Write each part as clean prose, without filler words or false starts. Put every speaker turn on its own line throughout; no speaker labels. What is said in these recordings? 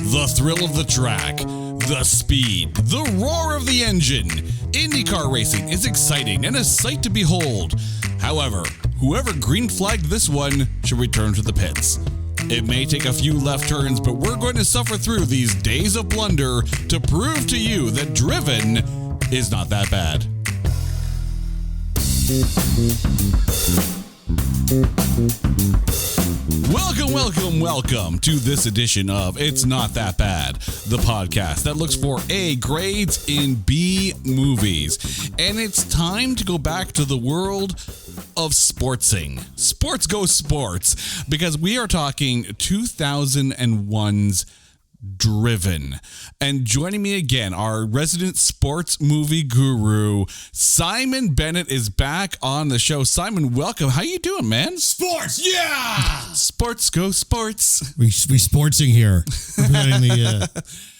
The thrill of the track, the speed, the roar of the engine. IndyCar racing is exciting and a sight to behold. However, whoever green flagged this one should return to the pits. It may take a few left turns, but we're going to suffer through these days of blunder to prove to you that driven is not that bad. Welcome to this edition of It's Not That Bad, the podcast that looks for A grades in B movies. And it's time to go back to the world of sportsing. Sports go sports, because we are talking 2001's Driven. And joining me again, our resident sports movie guru, Simon Bennett, is back on the show. Simon, welcome. How you doing, man?
Sports, yeah!
Sports go sports.
We sportsing here,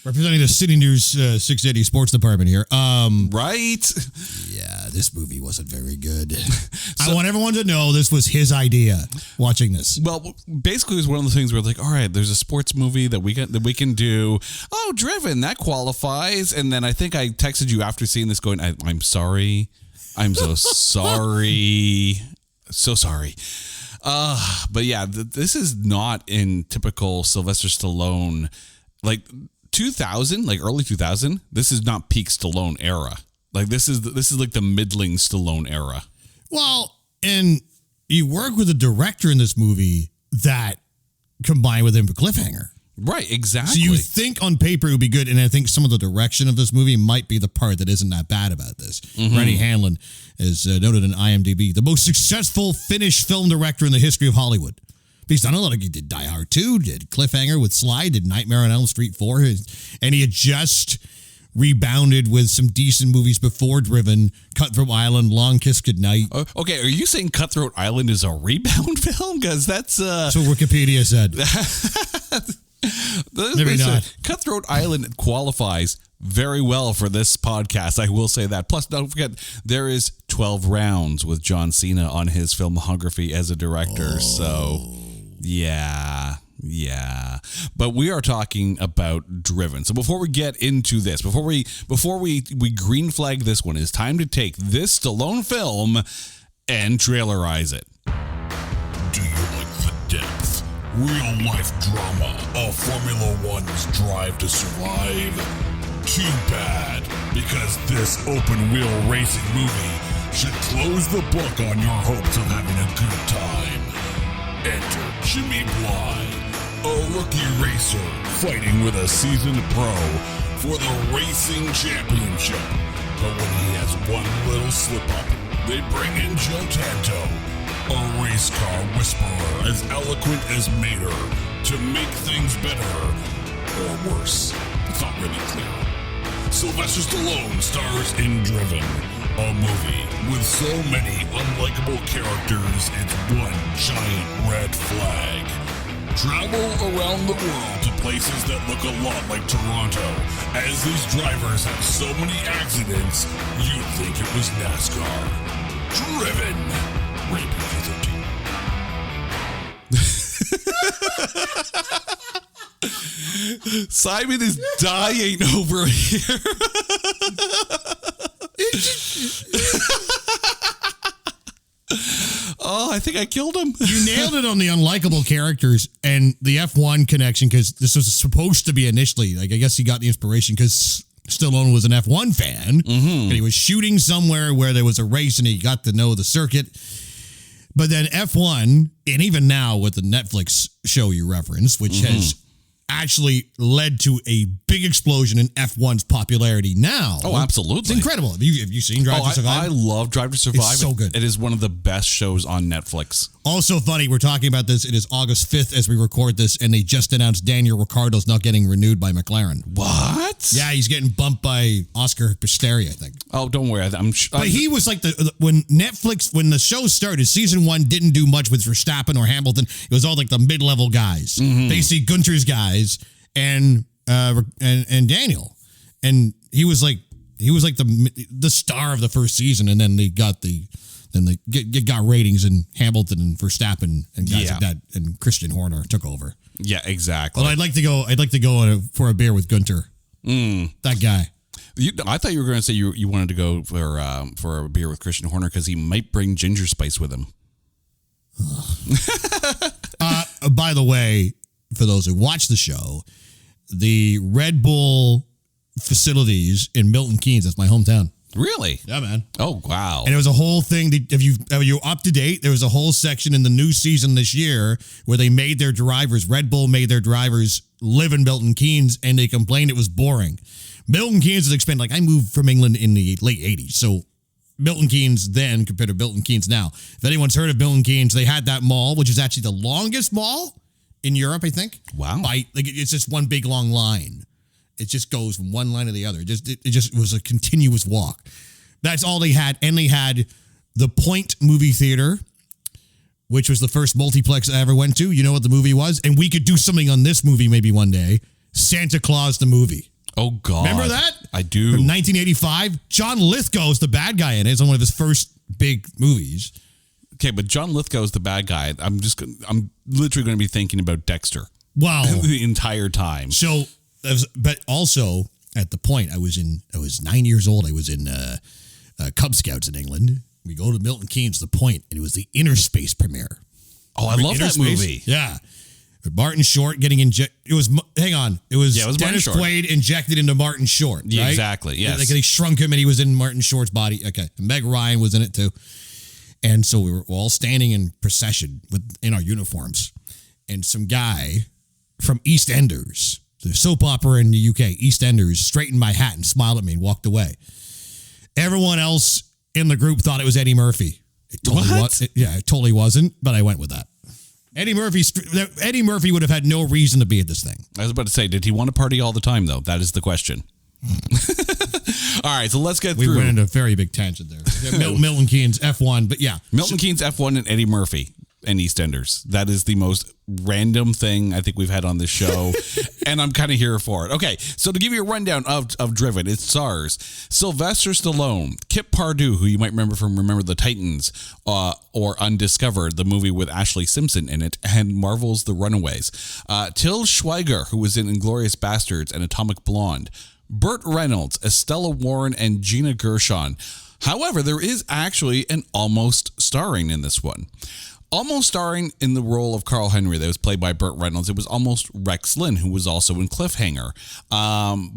representing the City News 680 Sports Department here.
Right?
Yeah, this movie wasn't very good. I want everyone to know this was his idea. Watching this,
well, basically, it was one of those things where like, all right, there's a sports movie that we can do. Oh, Driven, that qualifies. And then I think I texted you after seeing this, going, I'm sorry, I'm so sorry, so sorry. But yeah, this is not in typical Sylvester Stallone, like 2000, like early 2000. This is not peak Stallone era. Like this is like the middling Stallone era.
Well, and you work with a director in this movie that combined with him for cliffhanger.
Right, exactly.
So you think on paper it would be good, and I think some of the direction of this movie might be the part that isn't that bad about this. Mm-hmm. Rennie Hanlon is noted in IMDb, the most successful Finnish film director in the history of Hollywood. He's done a lot. He did Die Hard 2, did Cliffhanger with Sly, did Nightmare on Elm Street 4, and he had just rebounded with some decent movies before Driven, Cutthroat Island, Long Kiss Goodnight.
Okay, are you saying Cutthroat Island is a rebound film? Because that's
what Wikipedia said. Maybe not.
Cutthroat Island qualifies very well for this podcast, I will say that. Plus, don't forget, there is 12 Rounds with John Cena on his filmography as a director. So, yeah. But we are talking about Driven. So before we get into this, before we green flag this one, it's time to take this Stallone film and trailerize it.
Do you like the depth? Real-life drama of Formula One's drive to survive? Too bad, because this open-wheel racing movie should close the book on your hopes of having a good time. Enter Jimmy Bly, a rookie racer fighting with a seasoned pro for the racing championship. But when he has one little slip-up, they bring in Joe Tanto, a race car whisperer as eloquent as Mater, to make things better or worse. It's not really clear. Sylvester Stallone stars in Driven, a movie with so many unlikable characters, it's one giant red flag. Travel around the world to places that look a lot like Toronto, as these drivers have so many accidents, you'd think it was NASCAR. Driven. Rated PG-13.
Simon is dying over here. Oh, I think I killed him.
You nailed it on the unlikable characters and the F1 connection, because this was supposed to be initially, like, I guess he got the inspiration because Stallone was an F1 fan, and he was shooting somewhere where there was a race and he got to know the circuit. But then F1, and even now with the Netflix show you referenced, which has actually led to a big explosion in F1's popularity now.
Oh, absolutely.
It's incredible. Have you seen Drive to Survive?
I love Drive to Survive.
It's so good.
It is one of the best shows on Netflix.
Also funny, we're talking about this. It is August 5th as we record this, and they just announced Daniel Ricciardo's not getting renewed by McLaren.
What?
Yeah, he's getting bumped by Oscar Piastri, I think.
Oh, don't worry.
But he was like when the show started, season 1 didn't do much with Verstappen or Hamilton. It was all like the mid-level guys. Basically, Gunter's guys and Daniel, and he was like the star of the first season, and then they got ratings, and Hamilton and Verstappen and guys like that, and Christian Horner took over.
Yeah, exactly.
Well, I'd like to go for a beer with Gunter. That guy.
I thought you were going to say you wanted to go for a beer with Christian Horner because he might bring ginger spice with him.
By the way, for those who watch the show, the Red Bull facilities in Milton Keynes, that's my hometown.
Really?
Yeah, man.
Oh, wow.
And it was a whole thing. Are you up to date? There was a whole section in the new season this year where they made their drivers, Red Bull made their drivers live in Milton Keynes, and they complained it was boring. Milton Keynes has expanded. Like, I moved from England in the late 80s, so Milton Keynes then compared to Milton Keynes now. If anyone's heard of Milton Keynes, they had that mall, which is actually the longest mall in Europe, I think.
Wow.
It's just one big long line. It just goes from one line to the other. It just was a continuous walk. That's all they had. And they had the Point movie theater, which was the first multiplex I ever went to. You know what the movie was? And we could do something on this movie maybe one day. Santa Claus the movie.
Oh, God.
Remember that?
I do.
From 1985. John Lithgow is the bad guy in it. It's one of his first big movies.
Okay, but John Lithgow is the bad guy. I'm literally going to be thinking about Dexter.
Wow.
The entire time.
So, but also at the Point, I was 9 years old. I was in Cub Scouts in England. We go to Milton Keynes, the Point, and it was the Inner Space premiere.
Oh, I love that movie.
Yeah. Martin Short getting injected. It was Dennis Quaid injected into Martin Short.
Yeah,
right?
exactly. Yes.
Like they shrunk him and he was in Martin Short's body. Okay. Meg Ryan was in it too. And so we were all standing in procession in our uniforms. And some guy from EastEnders, the soap opera in the UK, EastEnders, straightened my hat and smiled at me and walked away. Everyone else in the group thought it was Eddie Murphy. It totally wasn't, but I went with that. Eddie Murphy would have had no reason to be at this thing.
I was about to say, did he want to party all the time, though? That is the question. All right, so let's get through.
We went into a very big tangent there. Milton Keynes, F1, but yeah.
Milton Keynes, F1, and Eddie Murphy and EastEnders. That is the most random thing I think we've had on this show, and I'm kind of here for it. Okay, so to give you a rundown of Driven, it stars Sylvester Stallone, Kip Pardue, who you might remember from Remember the Titans, or Undiscovered, the movie with Ashley Simpson in it, and Marvel's The Runaways. Till Schweiger, who was in Inglourious Bastards and Atomic Blonde. Burt Reynolds, Estella Warren, and Gina Gershon. However, there is actually an almost starring in this one. Almost starring in the role of Carl Henry that was played by Burt Reynolds. It was almost Rex Lynn, who was also in Cliffhanger.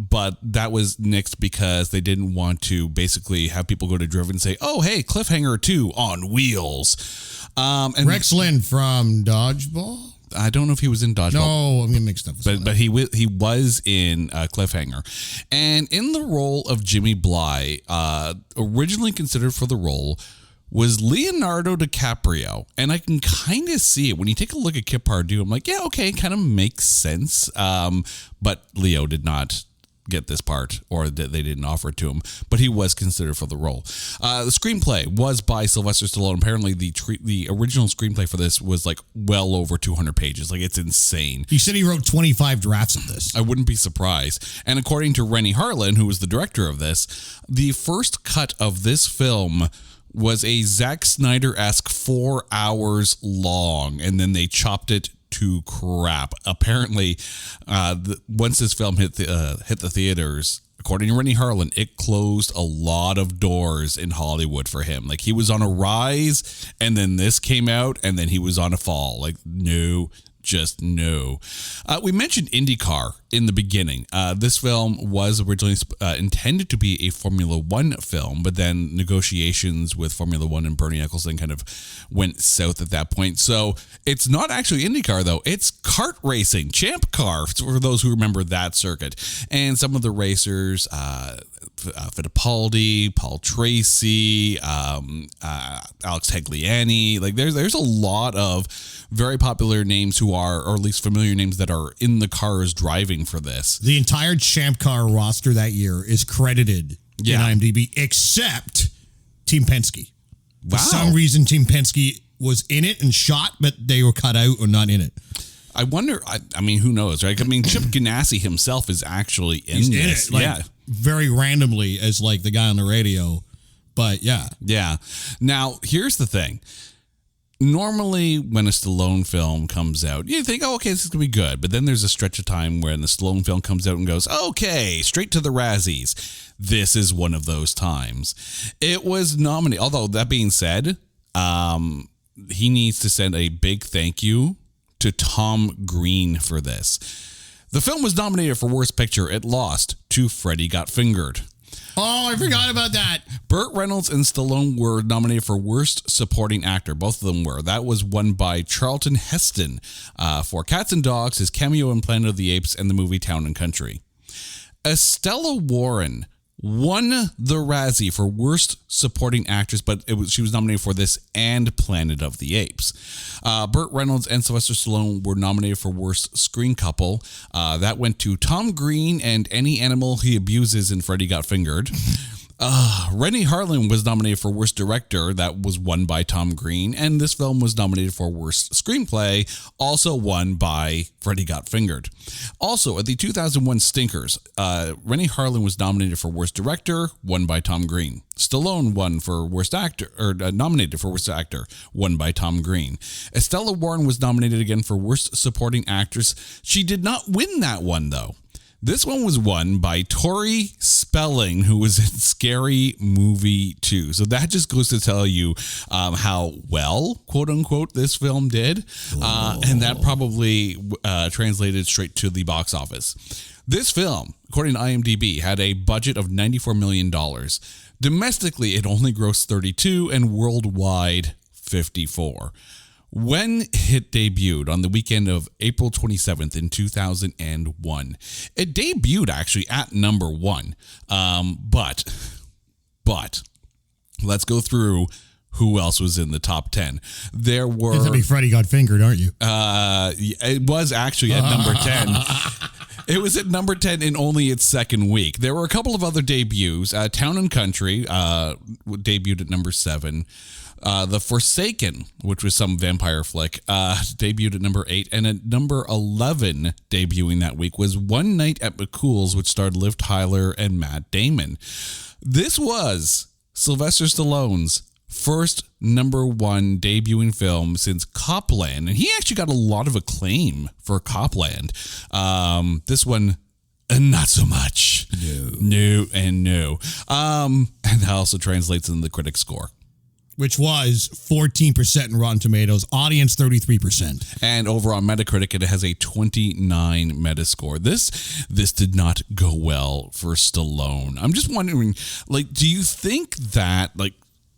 But that was nixed because they didn't want to basically have people go to Driven and say, oh, hey, Cliffhanger 2 on wheels. And
Rex Lynn from Dodgeball?
I don't know if he was in Dodgeball.
No, I'm getting mixed up.
But he was in Cliffhanger. And in the role of Jimmy Bly, originally considered for the role, was Leonardo DiCaprio. And I can kind of see it. When you take a look at Kip Pardue, I'm like, yeah, okay, it kind of makes sense. But Leo did not get this part, or that they didn't offer it to him, but he was considered for the role. The screenplay was by Sylvester Stallone. Apparently the original screenplay for this was like well over 200 pages. Like, it's insane.
He said he wrote 25 drafts of this.
I wouldn't be surprised. And according to Rennie Harlan, who was the director of this, the first cut of this film was a Zack Snyder-esque 4 hours long, and then they chopped it to crap. Apparently, once this film hit the theaters, according to Rennie Harlan, it closed a lot of doors in Hollywood for him. Like, he was on a rise, and then this came out, and then he was on a fall. Like, no. Just no. We mentioned IndyCar in the beginning. This film was originally intended to be a Formula One film, but then negotiations with Formula One and Bernie Ecclestone kind of went south at that point. So it's not actually IndyCar, though. It's kart racing, Champ Car, for those who remember that circuit. And some of the racers, Fittipaldi, Paul Tracy, Alex Tagliani. Like, there's a lot of very popular names who are, or at least familiar names that are in the cars driving for this.
The entire Champ Car roster that year is credited in IMDb, except Team Penske.
Wow.
For some reason, Team Penske was in it and shot, but they were cut out or not in it.
I wonder, I mean, who knows, right? I mean, Chip Ganassi himself is actually in this.
In it, like, very randomly as like the guy on the radio. But yeah.
Yeah. Now, here's the thing. normally when a Stallone film comes out, you think, oh, okay, this is going to be good. But then there's a stretch of time when the Stallone film comes out and goes, okay, straight to the Razzies. This is one of those times. It was nominated. Although, that being said, he needs to send a big thank you to Tom Green for this. The film was nominated for Worst Picture. It lost to Freddy Got Fingered.
Oh, I forgot about that.
Burt Reynolds and Stallone were nominated for Worst Supporting Actor. Both of them were. That was won by Charlton Heston for Cats and Dogs, his cameo in Planet of the Apes, and the movie Town and Country. Estella Warren won the Razzie for Worst Supporting Actress, but she was nominated for this and Planet of the Apes. Burt Reynolds and Sylvester Stallone were nominated for Worst Screen Couple. That went to Tom Green and Any Animal He Abuses in Freddy Got Fingered. Rennie Harlin was nominated for Worst Director. That was won by Tom Green. And this film was nominated for Worst Screenplay, also won by Freddy Got Fingered. Also, at the 2001 Stinkers, Rennie Harlin was nominated for Worst Director, won by Tom Green. Stallone won for Worst Actor, or nominated for Worst Actor, won by Tom Green. Estella Warren was nominated again for Worst Supporting Actress. She did not win that one, though. This one was won by Tori Spelling, who was in Scary Movie 2. So that just goes to tell you how well, quote unquote, this film did. And that probably translated straight to the box office. This film, according to IMDb, had a budget of $94 million. Domestically, it only grossed 32 and worldwide 54. When it debuted on the weekend of April 27th in 2001, it debuted actually at number 1. But let's go through who else was in the top 10. There were...
You're be Freddy Got Fingered, aren't you?
It was actually at number 10. It was at number 10 in only its second week. There were a couple of other debuts. Town and Country debuted at number 7. The Forsaken, which was some vampire flick, debuted at number 8. And at number 11, debuting that week, was One Night at McCool's, which starred Liv Tyler and Matt Damon. This was Sylvester Stallone's first number 1 debuting film since Copland. And he actually got a lot of acclaim for Copland. This one... not so much. No. And that also translates into the critic score.
Which was 14% in Rotten Tomatoes, audience 33%.
And over on Metacritic, it has a 29 Metascore. This did not go well for Stallone. I'm just wondering, do you think that,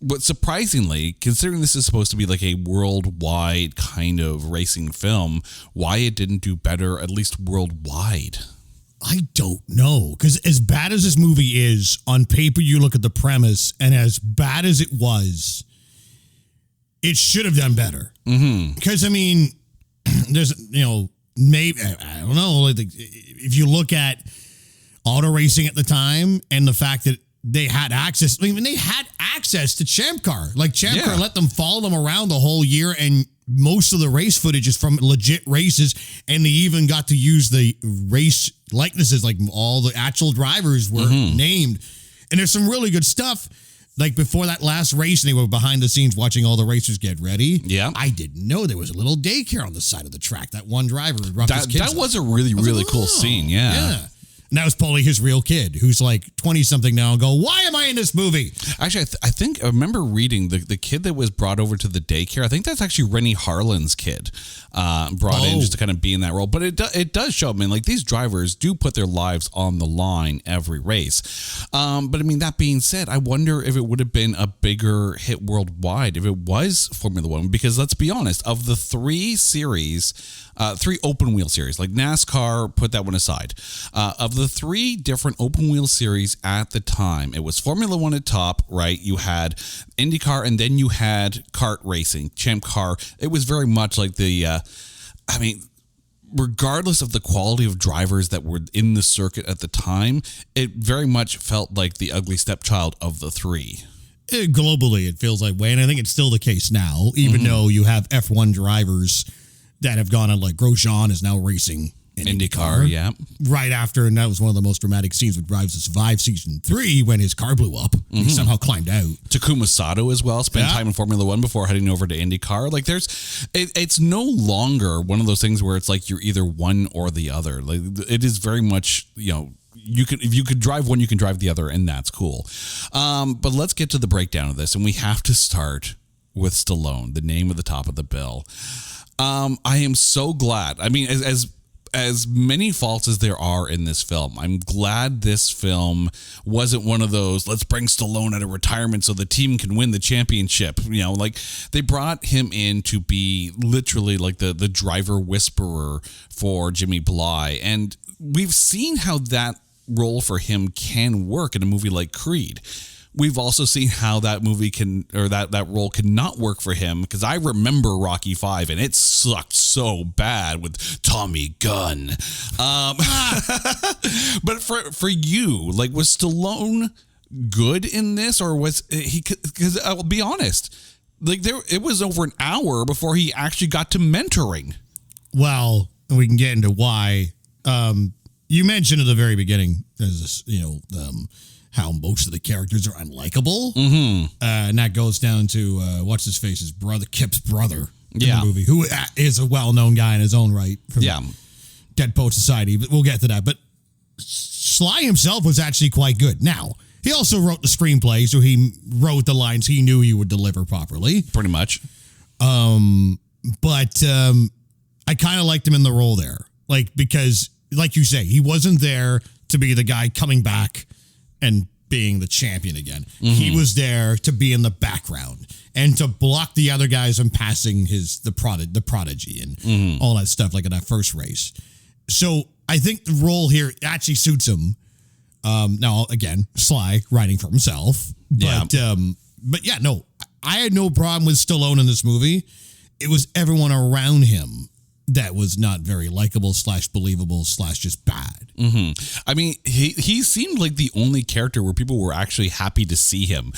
but surprisingly, considering this is supposed to be like a worldwide kind of racing film, why it didn't do better, at least worldwide?
I don't know, because as bad as this movie is, on paper you look at the premise, and as bad as it was, it should have done better. Because, I mean, there's, maybe, I don't know, if you look at auto racing at the time, and the fact that they had access, they had access to Champ Car. Champ Car let them follow them around the whole year, and most of the race footage is from legit races, and they even got to use the race likenesses, all the actual drivers were named. And there's some really good stuff. Before that last race, they were behind the scenes watching all the racers get ready. Yeah. I didn't know there was a little daycare on the side of the track. That one driver roughed his kids
That was a really, really cool scene, yeah.
And that was probably his real kid, who's 20-something now, and go, why am I in this movie?
Actually, I remember reading the kid that was brought over to the daycare. I think that's actually Rennie Harlin's kid, brought in just to kind of be in that role. But it does show, these drivers do put their lives on the line every race. But that being said, I wonder if it would have been a bigger hit worldwide if it was Formula One, because let's be honest, of the 3 series, 3 open wheel series, like NASCAR, put that one aside. Of the 3 different open wheel series at the time, it was Formula One at top, right? You had IndyCar, and then you had kart racing, Champ Car. It was very much like the, regardless of the quality of drivers that were in the circuit at the time, it very much felt like the ugly stepchild of the 3.
Globally, it feels that way, and I think it's still the case now, even though you have F1 drivers that have gone on, Grosjean is now racing in
IndyCar, yeah.
Right after, and that was one of the most dramatic scenes with Drive to Survive season 3 when his car blew up. He somehow climbed out.
Takuma Sato as well spent time in Formula One before heading over to IndyCar. Like it's no longer one of those things where it's like you're either one or the other. Like it is very much, if you could drive one, you can drive the other, and that's cool. But let's get to the breakdown of this, and we have to start with Stallone, the name at the top of the bill. I am so glad. I mean, as many faults as there are in this film, I'm glad this film wasn't one of those, let's bring Stallone out of retirement so the team can win the championship. Like they brought him in to be literally like the driver whisperer for Jimmy Bly. And we've seen how that role for him can work in a movie like Creed. We've also seen how that movie that role cannot work for him, because I remember Rocky V and it sucked so bad with Tommy Gunn. But for you, like, was Stallone good in this, or was he? Because I'll be honest, like it was over an hour before he actually got to mentoring. Well,
we can get into why. You mentioned at the very beginning, there's this, how most of the characters are unlikable. And that goes down to, what's his face's brother, Kip's brother in the movie, who is a well-known guy in his own right from Dead Poet Society, but we'll get to that. But Sly himself was actually quite good. Now, he also wrote the screenplay, so he wrote the lines he knew he would deliver properly.
Pretty much.
But I kind of liked him in the role there. Like, because, like you say, he wasn't there to be the guy coming back and being the champion again. He was there to be in the background and to block the other guys from passing the prodigy and all that stuff, like in that first race. So I think the role here actually suits him. Now, again, Sly writing for himself. But yeah, no, I had no problem with Stallone in this movie. It was everyone around him that was not very likable / believable / just bad.
I mean, he seemed like the only character where people were actually happy to see him.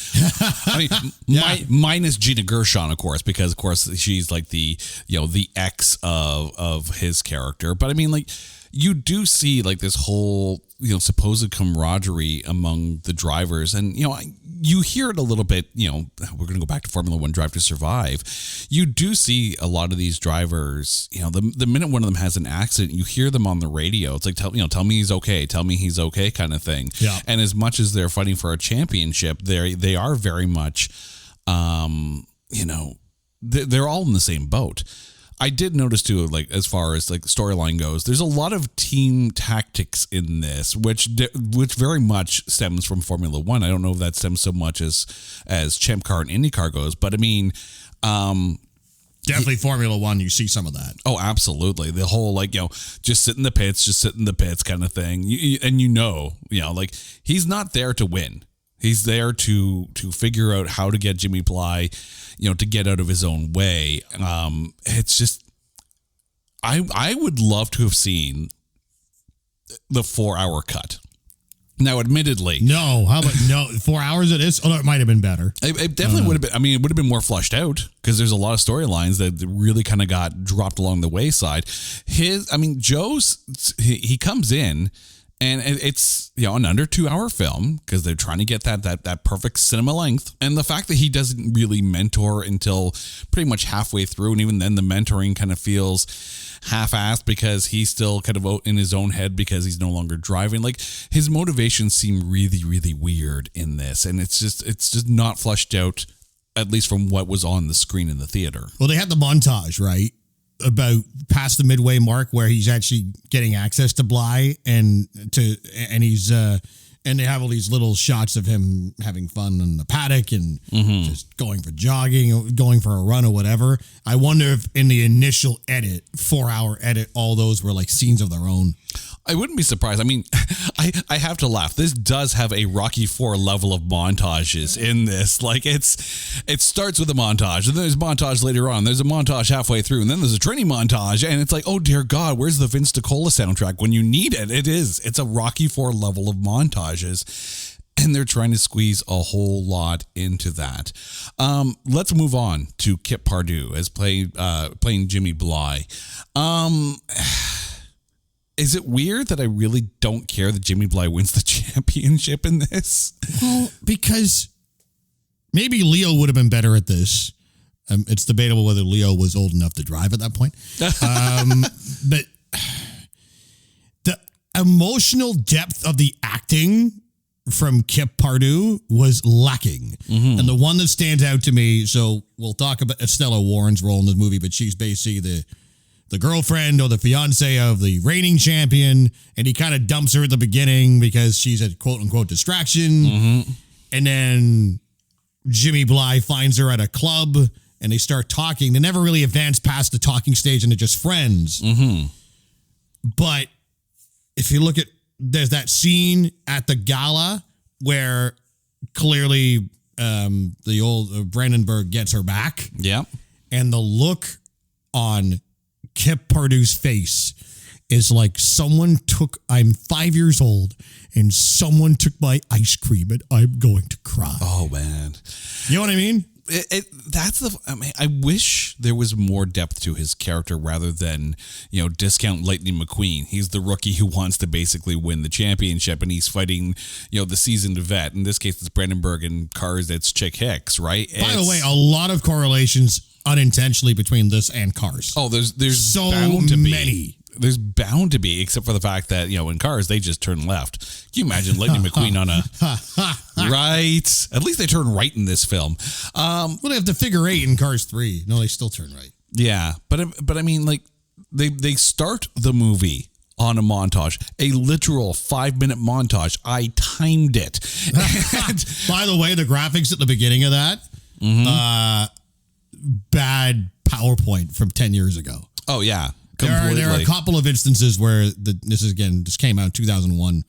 I mean, minus Gina Gershon, of course, because of course she's like the ex of his character. But I mean, like, you do see like this whole supposed camaraderie among the drivers, and you hear it a little bit. We're going to go back to Formula One Drive to Survive. You do see a lot of these drivers. The minute one of them has an accident, you hear them on the radio. It's like, tell me he's okay. Tell me he's okay, kind of thing.
Yeah.
And as much as they're fighting for a championship, they are very much, they're all in the same boat. I did notice too, like, as far as like storyline goes, there's a lot of team tactics in this, which very much stems from Formula One. I don't know if that stems so much as Champ Car and IndyCar goes, but I mean,
definitely Formula One, you see some of that.
Oh, absolutely. The whole, like, just sit in the pits kind of thing. Like, he's not there to win. He's there to figure out how to get Jimmy Bly, to get out of his own way. It's just, I would love to have seen the 4-hour cut. Now, admittedly,
no. How about 4 hours it is? Oh, no, it might have been better.
It definitely would have been. I mean, it would have been more flushed out because there's a lot of storylines that really kind of got dropped along the wayside. Joe's, he comes in. And it's, an under 2-hour film because they're trying to get that perfect cinema length. And the fact that he doesn't really mentor until pretty much halfway through, and even then the mentoring kind of feels half-assed because he's still kind of in his own head because he's no longer driving. Like, his motivations seem really, really weird in this, and it's just not flushed out, at least from what was on the screen in the theater.
Well, they had the montage, right? About past the midway mark where he's actually getting access to Bly and he's and they have all these little shots of him having fun in the paddock and just going for jogging, going for a run or whatever. I wonder if in the initial 4-hour edit, all those were like scenes of their own.
I wouldn't be surprised. I mean, I have to laugh. This does have a Rocky IV level of montages in this. Like, it starts with a montage, and then there's a montage later on. There's a montage halfway through, and then there's a training montage, and it's like, oh dear God, where's the Vince DiCola soundtrack when you need it? It's a Rocky IV level of montages, and they're trying to squeeze a whole lot into that. Let's move on to Kip Pardue as playing Jimmy Bly. Is it weird that I really don't care that Jimmy Bly wins the championship in this?
Well, because maybe Leo would have been better at this. It's debatable whether Leo was old enough to drive at that point. But the emotional depth of the acting from Kip Pardue was lacking. And the one that stands out to me, so we'll talk about Stella Warren's role in this movie, but she's basically the girlfriend or the fiance of the reigning champion, and he kind of dumps her at the beginning because she's a quote-unquote distraction. And then Jimmy Bly finds her at a club, and they start talking. They never really advance past the talking stage, and they're just friends. But if you look at, there's that scene at the gala where clearly the old Brandenburg gets her back.
Yeah.
And the look on Kip Pardue's face is like I'm 5 years old and someone took my ice cream and I'm going to cry.
Oh, man.
You know what I mean?
I wish there was more depth to his character rather than, discount Lightning McQueen. He's the rookie who wants to basically win the championship, and he's fighting, the seasoned vet. In this case, it's Brandenburg, and Cars, it's Chick Hicks, right?
By the way, a lot of correlations unintentionally between this and Cars.
Oh, there's
so
bound to
many.
Be. There's bound to be, except for the fact that, in Cars, they just turn left. Can you imagine Lightning McQueen on a... right. At least they turn right in this film.
Well, they have the figure 8 in Cars 3. No, they still turn right.
Yeah. But I mean, like, they start the movie on a montage, a literal 5-minute montage. I timed it.
By the way, the graphics at the beginning of that, bad PowerPoint from 10 years ago.
Oh, yeah.
There are a couple of instances where this came out in 2001.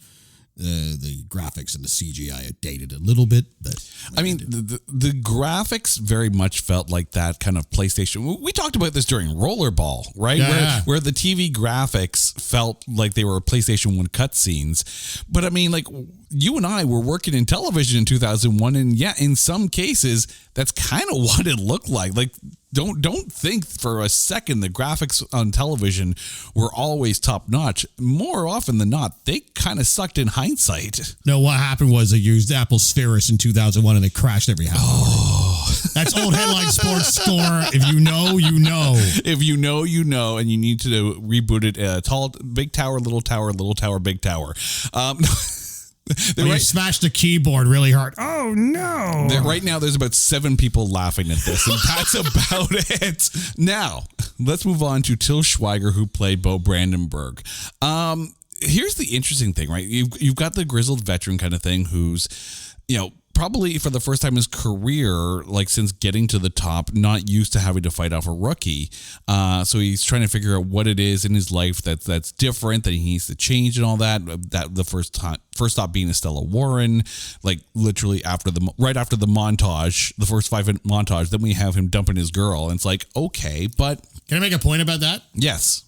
The graphics and the CGI are dated a little bit, but
I mean, the graphics very much felt like that kind of PlayStation. We talked about this during Rollerball, right?
Yeah.
Where the TV graphics felt like they were PlayStation 1 cutscenes. But I mean, like, you and I were working in television in 2001, and yeah, in some cases, that's kind of what it looked like. Like, don't think for a second the graphics on television were always top notch. More often than not, they kind of sucked in hindsight.
No, what happened was they used Apple Spheris in 2001 and they crashed every house.
Oh.
That's old Headline Sports Score. If you know, you know.
If you know, you know, and you need to reboot it. Tall, big tower, little tower, big tower.
You smashed the keyboard really hard. Oh, no.
Right now, there's about 7 people laughing at this, and that's about it. Now, let's move on to Till Schweiger, who played Bo Brandenburg. Here's the interesting thing, right? You've got the grizzled veteran kind of thing who's, probably for the first time in his career, like since getting to the top, not used to having to fight off a rookie. So he's trying to figure out what it is in his life that's different, that he needs to change and all that. That the first stop being Stella Warren, like literally right after the montage, the first 5-minute montage, then we have him dumping his girl. And it's like, okay, but...
Can I make a point about that?
Yes.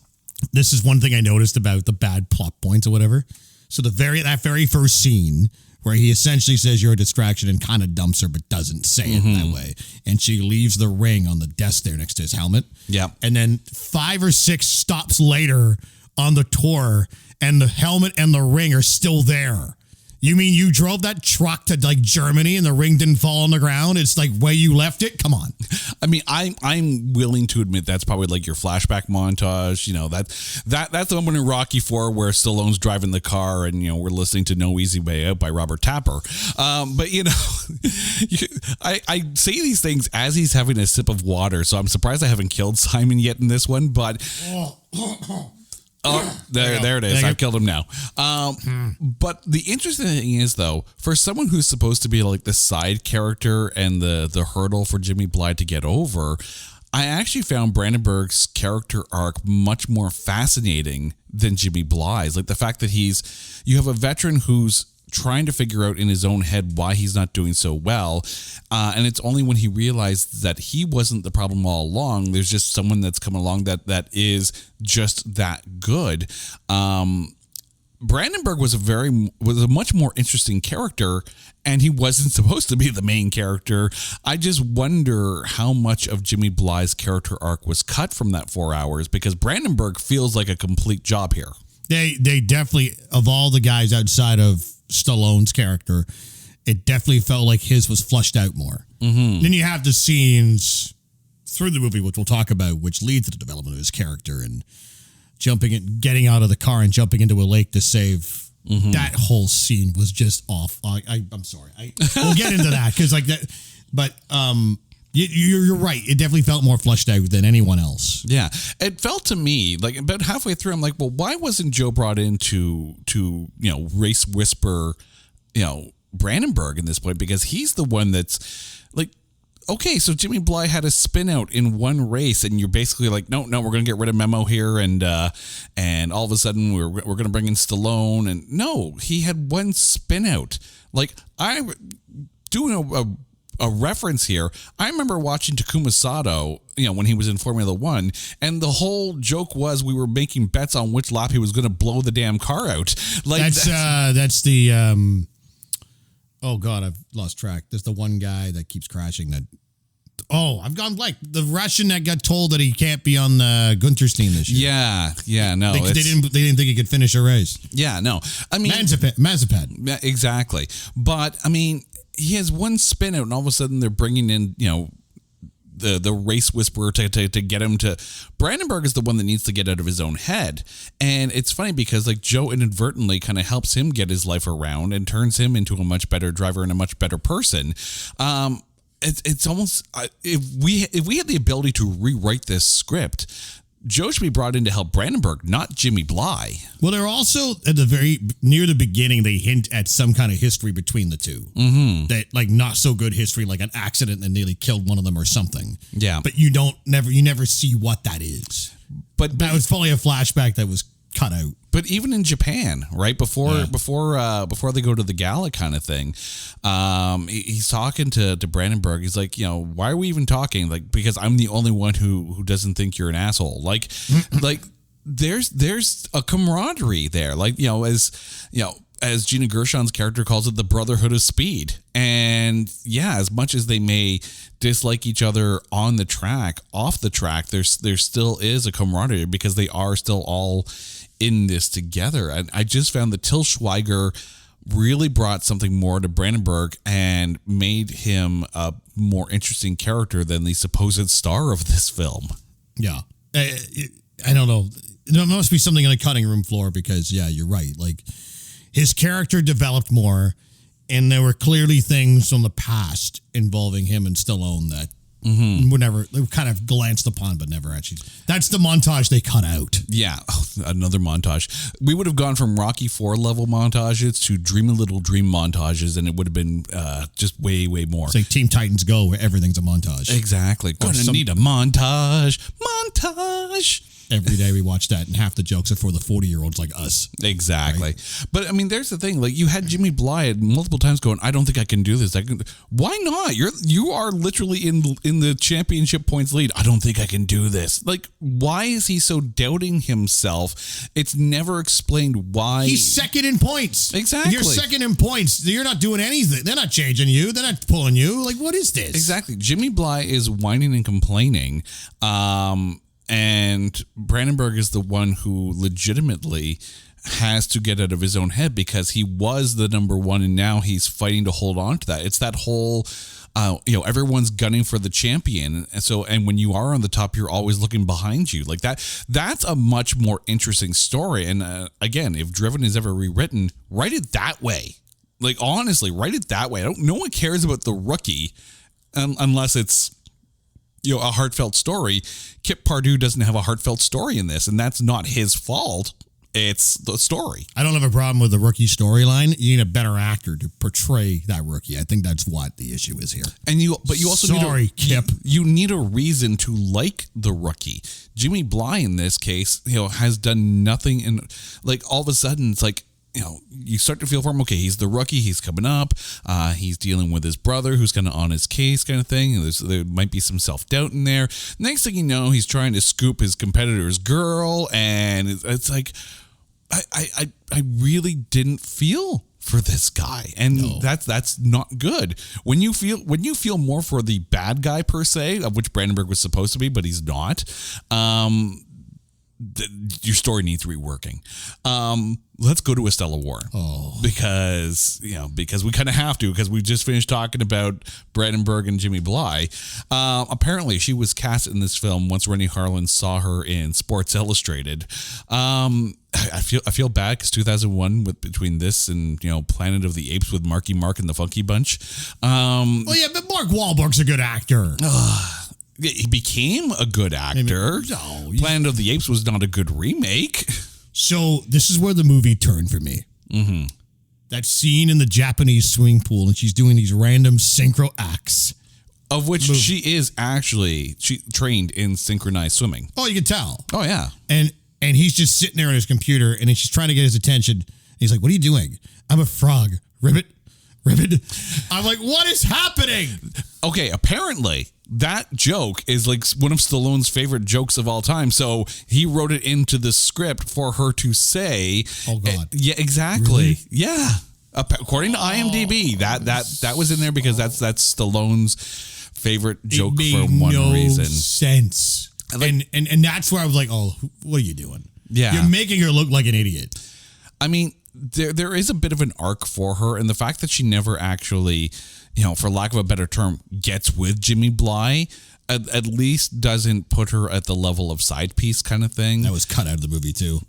This is one thing I noticed about the bad plot points or whatever. So that very first scene where he essentially says you're a distraction and kind of dumps her, but doesn't say it that way. And she leaves the ring on the desk there next to his helmet.
Yeah.
And then 5 or 6 stops later on the tour, and the helmet and the ring are still there. You mean you drove that truck to like Germany and the ring didn't fall on the ground? It's like where you left it? Come on.
I mean, I'm willing to admit that's probably like your flashback montage. That's the one in Rocky IV where Stallone's driving the car and we're listening to No Easy Way Out by Robert Tapper. But I say these things as he's having a sip of water, so I'm surprised I haven't killed Simon yet in this one. But oh, there it is. I've killed him now. But the interesting thing is, though, for someone who's supposed to be like the side character and the hurdle for Jimmy Bly to get over, I actually found Brandenburg's character arc much more fascinating than Jimmy Bly's. Like the fact that you have a veteran who's trying to figure out in his own head why he's not doing so well. And it's only when he realized that he wasn't the problem all along. There's just someone that's come along that is just that good. Brandenburg was a much more interesting character, and he wasn't supposed to be the main character. I just wonder how much of Jimmy Bly's character arc was cut from that 4 hours, because Brandenburg feels like a complete job here.
They definitely, of all the guys outside of Stallone's character, it definitely felt like his was flushed out more. Mm-hmm. Then you have the scenes through the movie, which we'll talk about, which lead to the development of his character and getting out of the car and jumping into a lake to save. Mm-hmm. That whole scene was just off. I'm sorry. We'll get into that because like that, but you're right. It definitely felt more flushed out than anyone else.
Yeah, it felt to me like about halfway through, I'm like, well, why wasn't Joe brought in to race whisper, Brandenburg in this point, because he's the one that's like, okay, so Jimmy Bly had a spin out in one race, and you're basically like, no, we're going to get rid of Memo here, and all of a sudden we're going to bring in Stallone, and no, he had one spin out. Like, I doing a reference here. I remember watching Takuma Sato, when he was in Formula One, and the whole joke was we were making bets on which lap he was going to blow the damn car out. Like
that's the. Oh God, I've lost track. There's the one guy that keeps crashing. I've gone blank. The Russian that got told that he can't be on the Gunter's team this year.
Yeah, no.
They didn't think he could finish a race.
Yeah, no. I mean,
Mazepin.
Yeah, exactly. But I mean, he has one spin out, and all of a sudden they're bringing in, the race whisperer to get him to. Brandenburg is the one that needs to get out of his own head. And it's funny because like Joe inadvertently kind of helps him get his life around and turns him into a much better driver and a much better person. It's almost if we had the ability to rewrite this script, Joe should be brought in to help Brandenburg, not Jimmy Bly.
Well, they're also at near the beginning, they hint at some kind of history between the two. Mm-hmm. That like not so good history, like an accident that nearly killed one of them or something. Yeah. But you never see what that is. But that was probably a flashback that was cut out.
But even in Japan, right before they go to the gala kind of thing, he's talking to Brandenburg. He's like, why are we even talking? Like, because I'm the only one who doesn't think you're an asshole. Like, there's a camaraderie there. Like, as Gina Gershon's character calls it, the brotherhood of speed. And yeah, as much as they may dislike each other on the track, off the track, there still is a camaraderie because they are still all in this together. And I just found that Till Schweiger really brought something more to Brandenburg and made him a more interesting character than the supposed star of this film.
Yeah. I don't know. There must be something on the cutting room floor because, yeah, you're right. Like, his character developed more, and there were clearly things from the past involving him and Stallone that they were kind of glanced upon, but never actually. That's the montage they cut out.
Yeah, another montage. We would have gone from Rocky IV level montages to Dream a Little Dream montages, and it would have been just way, way more.
It's like Teen Titans Go, where everything's a montage.
Exactly. Gonna need a montage.
Every day we watch that, and half the jokes are for the 40-year-olds like us.
Exactly. Right? But, I mean, there's the thing. Like, you had Jimmy Bly multiple times going, I don't think I can do this. Why not? You are literally in the championship points lead. I don't think I can do this. Like, why is he so doubting himself? It's never explained why.
He's second in points.
Exactly.
If you're second in points, you're not doing anything. They're not changing you. They're not pulling you. Like, what is this?
Exactly. Jimmy Bly is whining and complaining. And Brandenburg is the one who legitimately has to get out of his own head because he was the number one and now he's fighting to hold on to that. It's that whole, everyone's gunning for the champion. And when you are on the top, you're always looking behind you like that. That's a much more interesting story. And again, if Driven is ever rewritten, write it that way. Like, honestly, write it that way. No one cares about the rookie unless it's, a heartfelt story. Kip Pardue doesn't have a heartfelt story in this, and that's not his fault. It's the story.
I don't have a problem with the rookie storyline. You need a better actor to portray that rookie. I think that's what the issue is here.
But you also
Kip.
You need a reason to like the rookie. Jimmy Bly in this case, has done nothing, and like all of a sudden it's like, you start to feel for him. Okay, he's the rookie. He's coming up. He's dealing with his brother who's kind of on his case kind of thing. There might be some self-doubt in there. Next thing you know, he's trying to scoop his competitor's girl. And it's like, I really didn't feel for this guy. And that's not good. When you feel more for the bad guy per se, of which Brandenburg was supposed to be, but he's not, your story needs reworking. Let's go to Estella Warren. Because we kind of have to, because we just finished talking about Brandenburg and Jimmy Bly. Apparently she was cast in this film once Rennie Harlan saw her in Sports Illustrated. I feel bad because 2001 between this and Planet of the Apes with Marky Mark and the Funky Bunch.
Well, yeah, but Mark Wahlberg's a good actor.
He became a good actor. Planet of the Apes was not a good remake.
So this is where the movie turned for me.
Mm-hmm.
That scene in the Japanese swimming pool, and she's doing these random synchro acts.
Of which she is actually trained in synchronized swimming.
Oh, you can tell.
Oh, yeah.
And he's just sitting there on his computer, and then she's trying to get his attention. And he's like, "What are you doing?" "I'm a frog. Ribbit. I'm like, what is happening?
Okay, apparently that joke is like one of Stallone's favorite jokes of all time. So he wrote it into the script for her to say.
Oh, God.
Yeah, exactly.
Really?
Yeah. According to IMDb, that was in there because that's Stallone's favorite joke for one reason.
Sense. And that's where I was like, "Oh, what are you doing?
Yeah.
You're making her look like an idiot."
I mean, there is a bit of an arc for her, and the fact that she never actually, for lack of a better term, gets with Jimmy Bly, at least doesn't put her at the level of side piece kind of thing.
That was cut out of the movie too.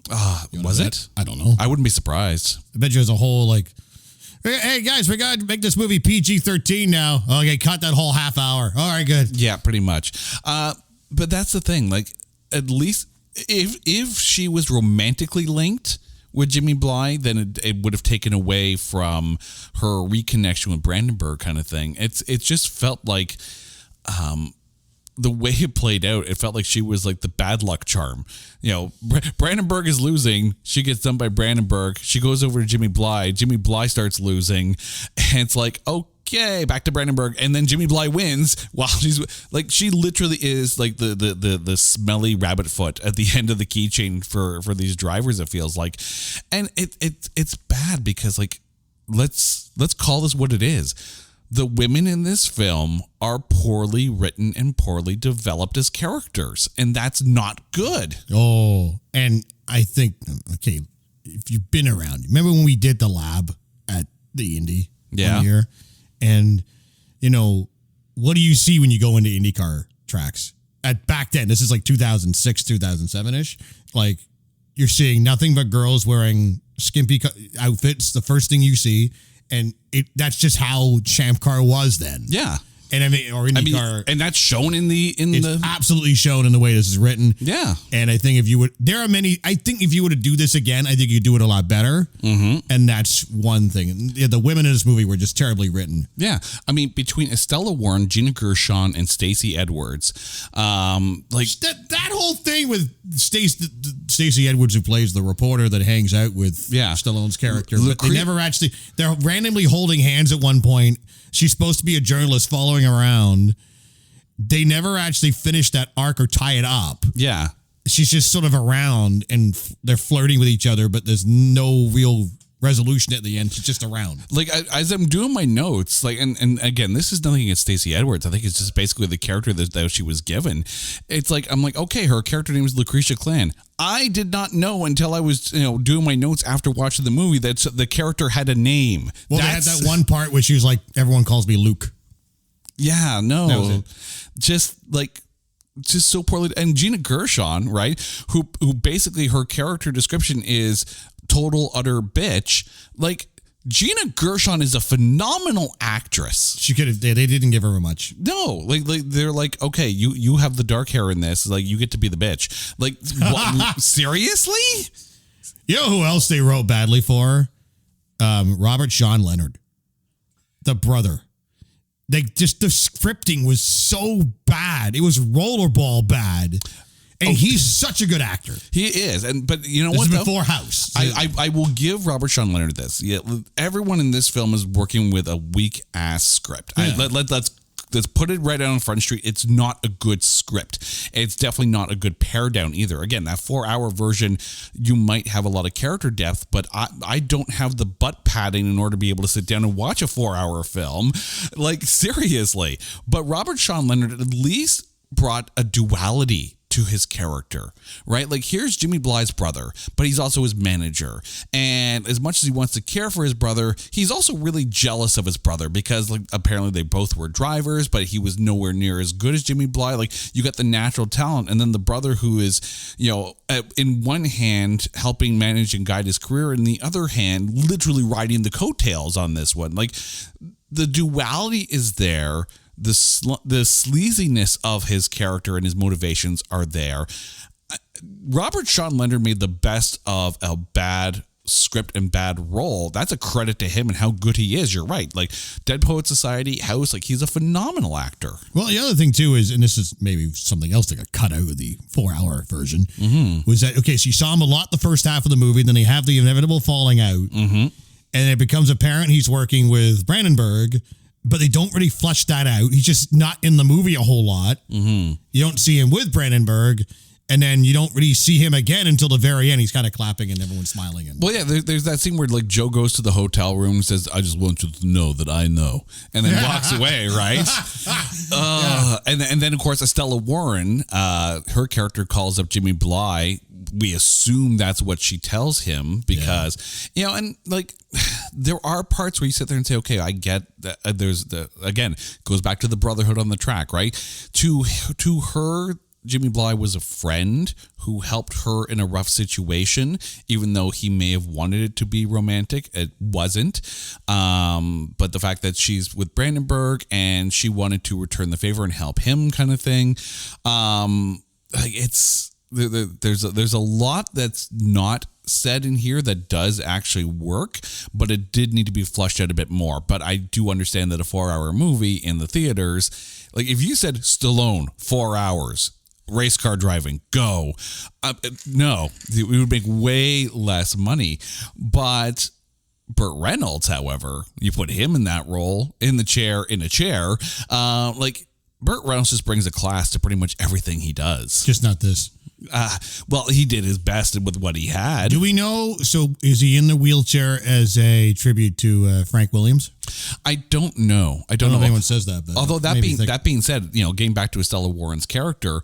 Was it?
I don't know.
I wouldn't be surprised.
I bet you there's a whole like, "Hey guys, we got to make this movie PG-13 now." Okay, cut that whole half hour. All right, good.
Yeah, pretty much. But that's the thing. Like, at least if she was romantically linked with Jimmy Bly, then it would have taken away from her reconnection with Brandenburg kind of thing. It just felt like the way it played out, it felt like she was like the bad luck charm. Brandenburg is losing. She gets done by Brandenburg. She goes over to Jimmy Bly. Jimmy Bly starts losing. And it's like, okay, back to Brandenburg. And then Jimmy Bly wins while she's like, she literally is like the smelly rabbit foot at the end of the keychain for these drivers, it feels like. And it's bad because like, let's call this what it is. The women in this film are poorly written and poorly developed as characters, and that's not good.
Oh, and I think, okay, if you've been around, remember when we did the lab at the Indy one year? And, what do you see when you go into IndyCar tracks? Back then, this is like 2006, 2007-ish, like, you're seeing nothing but girls wearing skimpy outfits, the first thing you see. And that's just how Champ Car was then.
Yeah.
And IndyCar.
And that's shown it's
absolutely shown in the way this is written.
Yeah.
And I think if you would to do this again, I think you'd do it a lot better. Mm-hmm. And that's one thing. And the women in this movie were just terribly written.
Yeah. I mean, between Estella Warren, Gina Gershon, and Stacey Edwards,
that whole thing with Stacey Edwards, who plays the reporter that hangs out with Stallone's character, but they're randomly holding hands at one point. She's supposed to be a journalist following around. They never actually finish that arc or tie it up.
Yeah.
She's just sort of around and they're flirting with each other, but there's no real resolution at the end. She's just around.
Like, as I'm doing my notes, like, and again, this is nothing against Stacey Edwards. I think it's just basically the character that she was given. It's like, I'm like, okay, her character name is Lucretia Clan. I did not know until I was, doing my notes after watching the movie that the character had a name.
Well, they had that one part where she was like, "Everyone calls me Luke."
Yeah, no, just so poorly. And Gina Gershon, right? Who basically her character description is total utter bitch. Like, Gina Gershon is a phenomenal actress.
She could have. They didn't give her much.
No, like they're like, okay, you have the dark hair in this. Like, you get to be the bitch. Like, what, seriously?
You know who else they wrote badly for? Robert Sean Leonard, the brother. The scripting was so bad. It was rollerball bad. And he's such a good actor.
He is. But you know
this
what?
Is before House.
I will give Robert Sean Leonard this. Yeah, everyone in this film is working with a weak ass script.
Yeah.
Let's put it right out on Front Street. It's not a good script. It's definitely not a good pare down either. Again, that 4-hour version, you might have a lot of character depth, but I don't have the butt padding in order to be able to sit down and watch a 4-hour film. Like, seriously. But Robert Sean Leonard at least brought a duality to his character, right? Like, here's Jimmy Bly's brother, but he's also his manager. And as much as he wants to care for his brother, he's also really jealous of his brother because, like, apparently they both were drivers, but he was nowhere near as good as Jimmy Bly. Like, you got the natural talent, and then the brother who is, you know, in one hand helping manage and guide his career, in the other hand literally riding the coattails on this one. Like, the duality is there. The sleaziness of his character and his motivations are there. Robert Sean Leonard made the best of a bad script and bad role. That's a credit to him and how good he is. You're right. Like, Dead Poet Society, House, like, he's a phenomenal actor.
Well, the other thing too is, and this is maybe something else that got cut out of the 4-hour version, was that, okay, so you saw him a lot the first half of the movie, then they have the inevitable falling out, and it becomes apparent he's working with Brandenburg, but they don't really flesh that out. He's just not in the movie a whole lot. You don't see him with Brandenburg, and then you don't really see him again until the very end. He's kind of clapping and everyone's smiling.
Well, yeah, there's that scene where, like, Joe goes to the hotel room and says, I just want you to know that I know, and then walks away, right? And then, of course, Estella Warren, her character calls up Jimmy Bly. We assume that's what she tells him because, you know, and, like, there are parts where you sit there and say, okay, I get that. Again, goes back to the brotherhood on the track, right? To her, Jimmy Bly was a friend who helped her in a rough situation, even though he may have wanted it to be romantic. It wasn't. But the fact that she's with Brandenburg and she wanted to return the favor and help him, kind of thing. There's a lot that's not said in here that does actually work, but it did need to be fleshed out a bit more. But I do understand that a 4-hour movie in the theaters, like, if you said Stallone 4 hours race car driving, go, no, we would make way less money. But Burt Reynolds, however, you put him in that role, in a chair, like, Burt Reynolds just brings a class to pretty much everything he does.
Just not this.
Well, he did his best with what he had.
Do we know? So is he in the wheelchair as a tribute to Frank Williams?
I don't know. I don't know
if anyone says that. But
although that being said, you know, getting back to Estella Warren's character,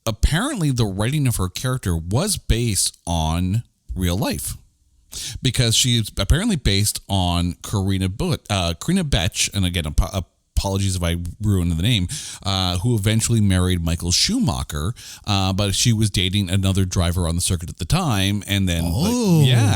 apparently the writing of her character was based on real life. Because she's apparently based on Karina Betch, and again, apologies if I ruined the name, who eventually married Michael Schumacher, but she was dating another driver on the circuit at the time, and then,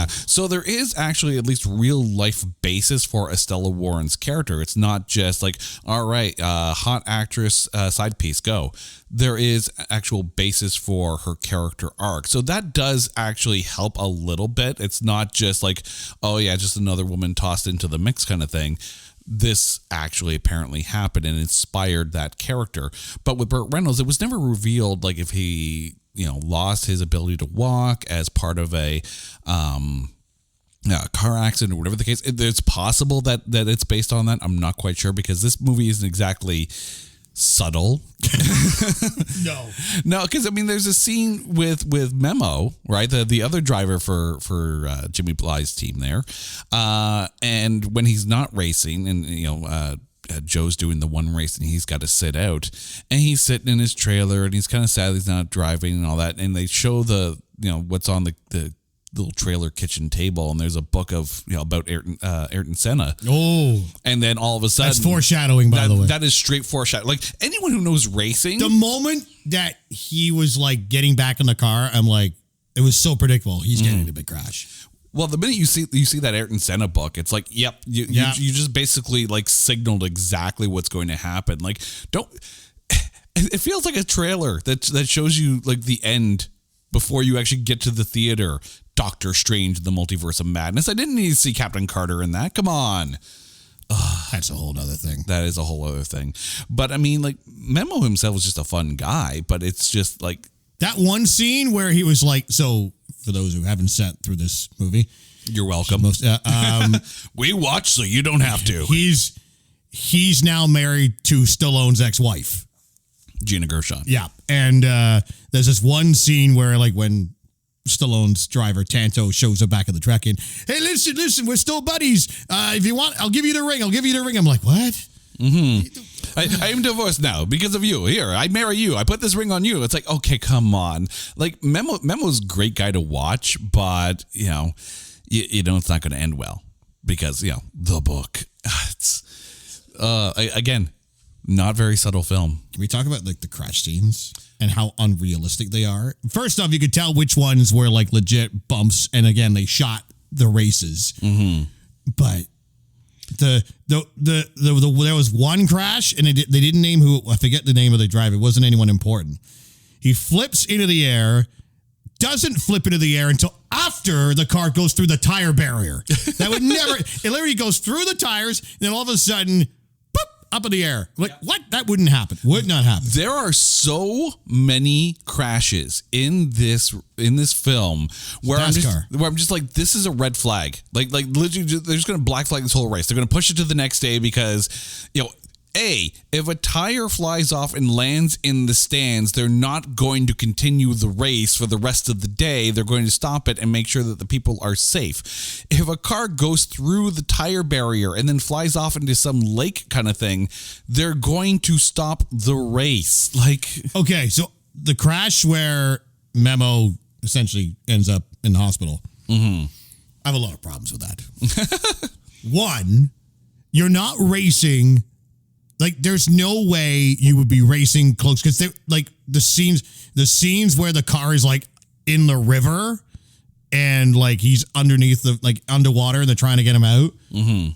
so there is actually at least real life basis for Estella Warren's character. It's not just like, all right, hot actress, side piece, go. There is actual basis for her character arc. So that does actually help a little bit. It's not just like, oh yeah, just another woman tossed into the mix kind of thing. This actually apparently happened and inspired that character. But with Burt Reynolds, it was never revealed, like, if he, you know, lost his ability to walk as part of a car accident or whatever the case. It's possible that it's based on that. I'm not quite sure because this movie isn't exactly subtle. No, because I mean, there's a scene with Memo, right? The other driver for Jimmy Bly's team there, and when he's not racing, and you know, Joe's doing the one race and he's got to sit out, and he's sitting in his trailer and he's kind of sad he's not driving and all that, and they show the, you know, what's on the little trailer kitchen table, and there's a book of, you know, about Ayrton Senna. Oh, and then all of a sudden,
that's foreshadowing, by the way.
That is straight foreshadowing. Like, anyone who knows racing,
the moment that he was like getting back in the car, I'm like, it was so predictable. He's getting in a big crash.
Well, the minute you see that Ayrton Senna book, it's like, yep, you just basically like signaled exactly what's going to happen. Like, it feels like a trailer that shows you like the end before you actually get to the theater. Doctor Strange, the Multiverse of Madness. I didn't need to see Captain Carter in that. Come on.
That's a whole other thing.
That is a whole other thing. But I mean, like, Memo himself was just a fun guy, but it's just like
that one scene where he was like, so for those who haven't sat through this movie,
you're welcome. We watch so you don't have to.
He's now married to Stallone's ex-wife,
Gina Gershon.
Yeah. And there's this one scene where, like, when Stallone's driver Tanto shows up back at the truck and, hey, listen, we're still buddies. If you want, I'll give you the ring. I'm like, what?
I am divorced now because of you. Here, I marry you. I put this ring on you. It's like, okay, come on. Like Memo's a great guy to watch, but you know it's not going to end well because the book. It's again, not very subtle film.
Can we talk about like the crash scenes and how unrealistic they are? First off, you could tell which ones were like legit bumps, and again, they shot the races, but. There was one crash, and they didn't name who. I forget the name of the driver. It wasn't anyone important. He flips into the air, doesn't flip into the air until after the car goes through the tire barrier. That would never. It literally goes through the tires, and then all of a sudden, boop, up in the air. Like what? That wouldn't happen. Would not happen.
There are so many crashes in this film where I'm just like, this is a red flag. Like literally, they're just going to black flag this whole race. They're going to push it to the next day because if a tire flies off and lands in the stands, they're not going to continue the race for the rest of the day. They're going to stop it and make sure that the people are safe. If a car goes through the tire barrier and then flies off into some lake kind of thing, they're going to stop the race. Like,
okay, so the crash where Memo essentially ends up in the hospital. I have a lot of problems with that. One, you're not racing. Like, there's no way you would be racing close because they're like the scenes where the car is like in the river and like he's underneath the like underwater and they're trying to get him out.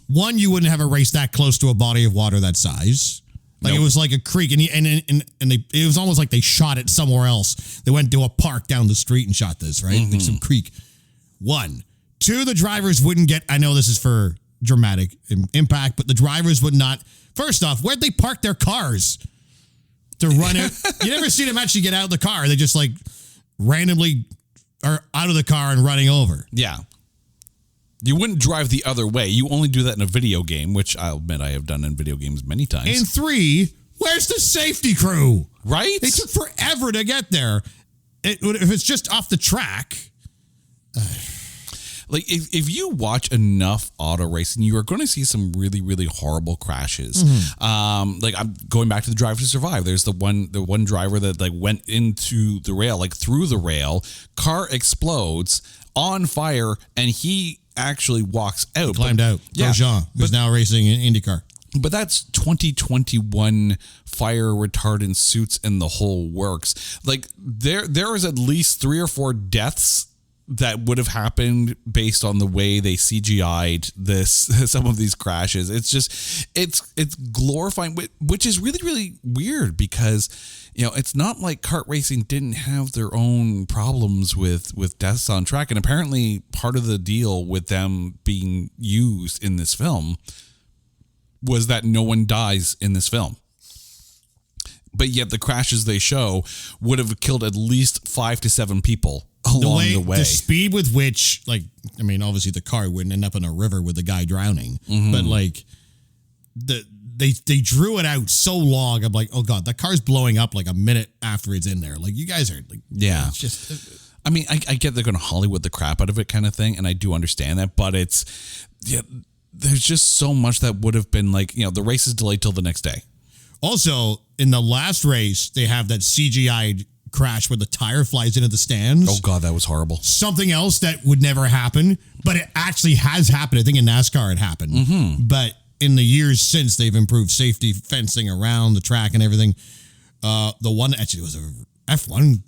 One, you wouldn't have a race that close to a body of water that size. Like It was like a creek, and it was almost like they shot it somewhere else. They went to a park down the street and shot this, right? Like some creek. One, two, the drivers wouldn't get. I know this is for dramatic impact, but the drivers would not. First off, where'd they park their cars to run it? You never see them actually get out of the car. They just like randomly are out of the car and running over.
Yeah. You wouldn't drive the other way. You only do that in a video game, which I'll admit I have done in video games many times.
And three, where's the safety crew?
Right?
They took forever to get there. If it's just off the track.
Like, if you watch enough auto racing, you are going to see some really, really horrible crashes. Like, I'm going back to the Drive to Survive. There's the one driver that like went into the rail, like through the rail. Car explodes on fire, and he actually walks out.
Climbed out.
Yeah,
Grosjean, who's now racing in IndyCar.
But that's 2021 fire retardant suits and the whole works. Like, there is at least 3 or 4 deaths that would have happened based on the way they CGI'd some of these crashes. It's just, it's glorifying, which is really, really weird because, it's not like kart racing didn't have their own problems with deaths on track. And apparently part of the deal with them being used in this film was that no one dies in this film. But yet the crashes they show would have killed at least 5 to 7 people along the way.
The speed with which, obviously the car wouldn't end up in a river with the guy drowning, but like they drew it out so long. I'm like, oh god, that car's blowing up like a minute after it's in there. Like, you guys are like,
yeah,
it's just.
I mean, I get they're going to Hollywood the crap out of it kind of thing, and I do understand that, but there's just so much that would have been like, the race is delayed till the next day. Also,
in the last race, they have that CGI crash where the tire flies into the stands.
Oh god, that was horrible.
Something else that would never happen, but it actually has happened. I think in NASCAR it happened. But in the years since, they've improved safety fencing around the track and everything. The one actually was a F1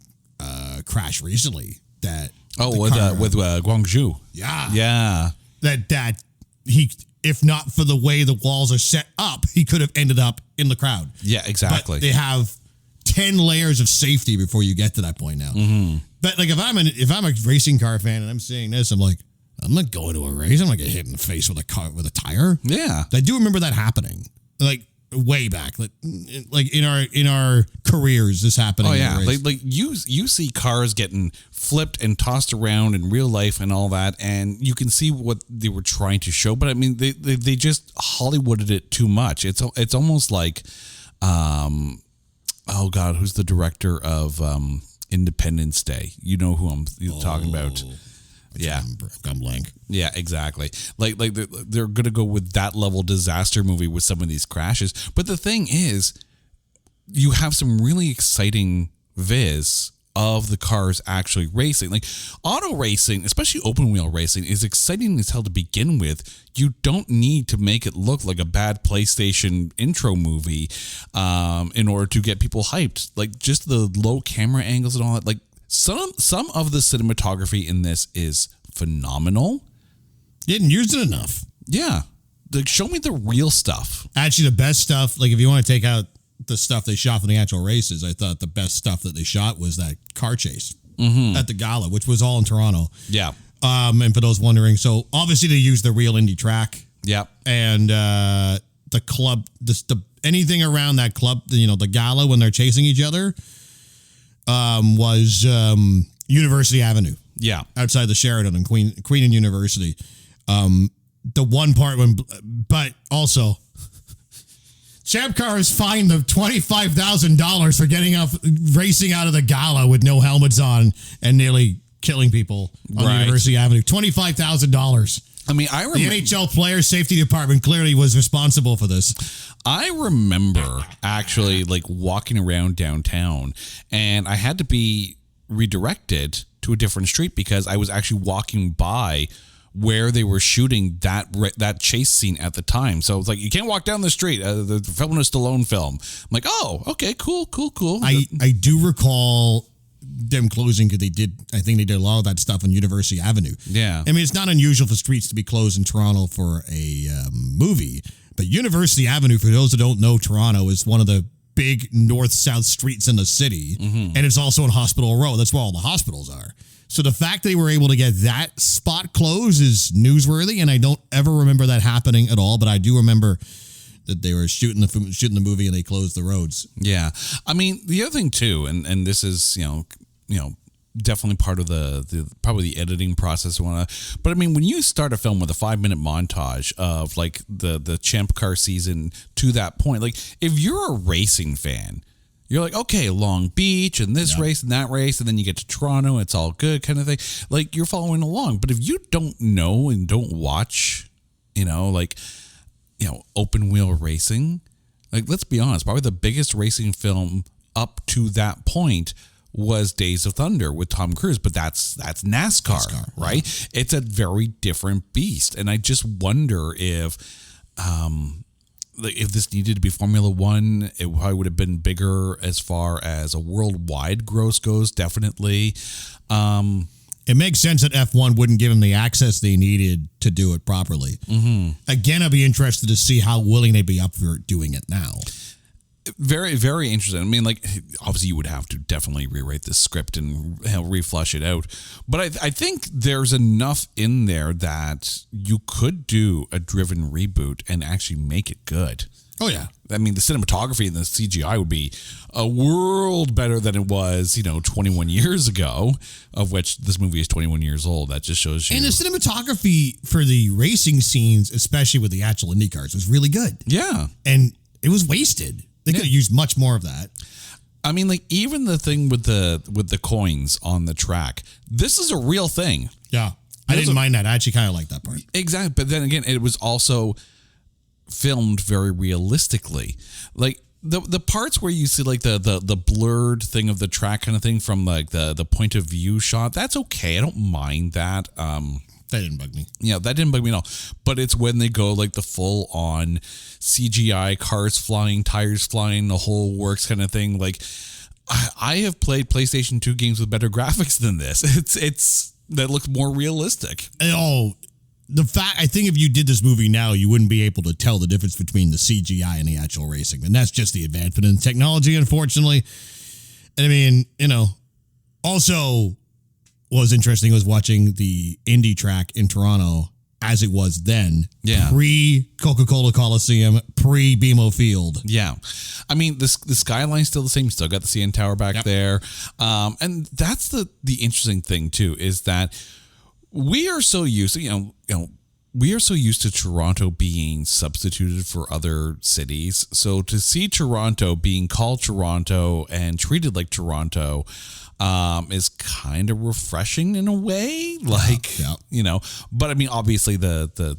crash recently that
with Guangzhou.
Yeah. That he, if not for the way the walls are set up, he could have ended up in the crowd.
Yeah, exactly.
But they have 10 layers of safety before you get to that point now. But like, if I'm a racing car fan and I'm seeing this, I'm like, I'm not going to a race. I'm not getting hit in the face with a tire.
Yeah,
I do remember that happening, like way back, like in our careers, this happening.
Oh yeah, like you see cars getting flipped and tossed around in real life and all that, and you can see what they were trying to show. But I mean, they just Hollywooded it too much. It's almost like, oh god, who's the director of Independence Day? You know who I'm talking about. Yeah.
I've gone blank.
Yeah, exactly. Like they're going to go with that level disaster movie with some of these crashes. But the thing is, you have some really exciting viz of the cars actually racing. Like auto racing, especially open wheel racing, is exciting as hell to begin with. You don't need to make it look like a bad PlayStation intro movie in order to get people hyped. Like just the low camera angles and all that. Like some of the cinematography in this is phenomenal.
Didn't use it enough.
Yeah. Like show me the real stuff.
Actually, the best stuff, like if you want to take out the stuff they shot for the actual races, I thought the best stuff that they shot was that car chase at the gala, which was all in Toronto.
Yeah.
And for those wondering, so obviously they used the real Indy track.
Yeah.
And the club, anything around that club, the gala when they're chasing each other, was University Avenue.
Yeah.
Outside the Sheraton and Queen and University. The one part but also, Champ Cars fined them $25,000 for getting off racing out of the gala with no helmets on and nearly killing people on University Avenue. $25,000.
I mean, I remember
the NHL Player Safety Department clearly was responsible for this.
I remember actually like walking around downtown, and I had to be redirected to a different street because I was actually walking by where they were shooting that chase scene at the time. So it's like, you can't walk down the street. They're filming a Stallone film. I'm like, oh, okay, cool.
I do recall them closing because I think they did a lot of that stuff on University Avenue.
Yeah.
I mean, it's not unusual for streets to be closed in Toronto for a movie, but University Avenue, for those that don't know Toronto, is one of the big north-south streets in the city, and it's also on Hospital Row. That's where all the hospitals are. So the fact they were able to get that spot closed is newsworthy, and I don't ever remember that happening at all, but I do remember that they were shooting the movie and they closed the roads.
Yeah. I mean, the other thing too, and this is, definitely part of probably the editing process. But I mean, when you start a film with a 5-minute montage of like the Champ Car season to that point, like if you're a racing fan, you're like, okay, Long Beach and this race and that race, and then you get to Toronto, it's all good kind of thing. Like you're following along. But if you don't know and don't watch, open wheel racing, like let's be honest, probably the biggest racing film up to that point was Days of Thunder with Tom Cruise, but that's NASCAR, right? Yeah. It's a very different beast, and I just wonder if this needed to be Formula One, it probably would have been bigger as far as a worldwide gross goes. Definitely,
it makes sense that F1 wouldn't give them the access they needed to do it properly. Again, I'd be interested to see how willing they'd be up for doing it now.
Very, very interesting. I mean, like, obviously you would have to definitely rewrite the script and reflush it out. But I think there's enough in there that you could do a driven reboot and actually make it good.
Oh, yeah.
I mean, the cinematography and the CGI would be a world better than it was, 21 years ago, of which this movie is 21 years old. That just shows you.
And the cinematography for the racing scenes, especially with the actual Indy cars, was really good.
Yeah.
And it was wasted. They could have used much more of that.
I mean, like even the thing with the coins on the track, this is a real thing.
Yeah. I didn't mind that. I actually kind of like that part.
Exactly. But then again, it was also filmed very realistically. Like the parts where you see like the blurred thing of the track kind of thing from like the point of view shot, that's okay. I don't mind that.
That didn't bug me.
Yeah, that didn't bug me at all. But it's when they go like the full on CGI, cars flying, tires flying, the whole works kind of thing. Like I have played PlayStation 2 games with better graphics than this. It's that looks more realistic.
Oh, I think if you did this movie now, you wouldn't be able to tell the difference between the CGI and the actual racing. And that's just the advancement in technology, unfortunately. And I mean, also what was interesting was watching the Indy track in Toronto as it was then.
Yeah.
Pre-Coca-Cola Coliseum, pre-BMO Field.
Yeah. I mean, the skyline's still the same. Still got the CN Tower back there. And that's the interesting thing, too, is that we are so used to, we are so used to Toronto being substituted for other cities. So to see Toronto being called Toronto and treated like Toronto is kind of refreshing in a way. Like, you know, but I mean, obviously the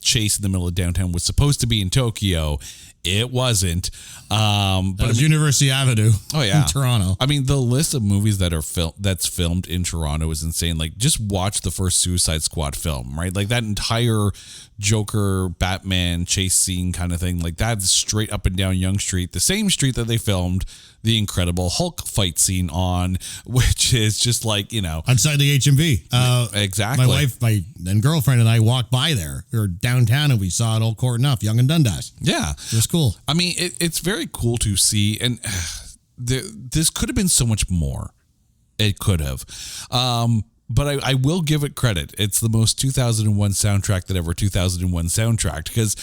chase in the middle of downtown was supposed to be in Tokyo. It wasn't. But
it was University Avenue.
Oh yeah,
in Toronto.
I mean, the list of movies that are that's filmed in Toronto is insane. Like, just watch the first Suicide Squad film, right? Like that entire Joker, Batman chase scene kind of thing. Like that's straight up and down Yonge Street, the same street that they filmed the Incredible Hulk fight scene on, which is just like, you know,
outside the HMV.
Exactly.
My wife, my then girlfriend, and I walked by there. We were downtown and we saw it all cordoned off, Yonge and Dundas.
Yeah,
it was cool.
I mean, it's very cool to see, and this could have been so much more. It could have. But I will give it credit. It's the most 2001 soundtrack that ever 2001 soundtrack, because